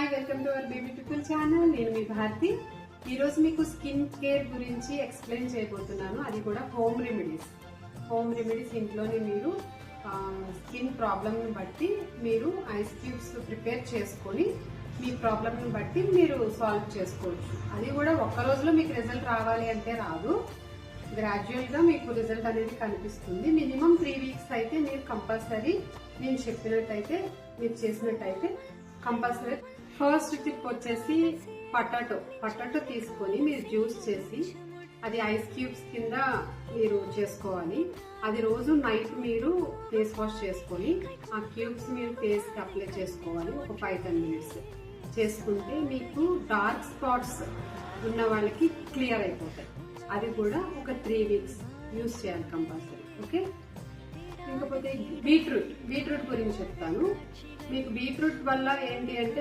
Hi, welcome to our beautiful channel. నేను మీ భారతి. ఈరోజు మీకు స్కిన్ కేర్ గురించి ఎక్స్ప్లెయిన్ చేయబోతున్నాను. అది కూడా హోమ్ రెమెడీస్ ఇంట్లోనే మీరు స్కిన్ ప్రాబ్లమ్ని బట్టి మీరు ఐస్ క్యూబ్స్ ప్రిపేర్ చేసుకొని మీ ప్రాబ్లమ్ని బట్టి మీరు సాల్వ్ చేసుకోవచ్చు. అది కూడా ఒక్క రోజులో మీకు రిజల్ట్ రావాలి అంటే రాదు. గ్రాడ్యువల్ గా మీకు రిజల్ట్ అనేది కనిపిస్తుంది. మినిమం 3 వీక్స్ అయితే మీరు కంపల్సరీ నేను చెప్పినట్టయితే మీరు చేసినట్టయితే కంపల్సరీ. ఫస్ట్ టిప్ వచ్చేసి పొటాటో తీసుకొని మీరు జ్యూస్ చేసి అది ఐస్ క్యూబ్స్ కింద మీరు చేసుకోవాలి. అది రోజు నైట్ మీరు ఫేస్ వాష్ చేసుకొని ఆ క్యూబ్స్ మీరు ఫేస్ కి అప్లై చేసుకోవాలి. ఒక 5-10 మినిట్స్ చేసుకుంటే మీకు డార్క్ స్పాట్స్ ఉన్న వాళ్ళకి క్లియర్ అయిపోతాయి. అది కూడా ఒక 3 వీక్స్ యూజ్ చేయాలి కంపల్సరీ. ఓకే, ఇంకపోతే బీట్రూట్ గురించి చెప్తాను. మీకు బీట్రూట్ వల్ల ఏంటి అంటే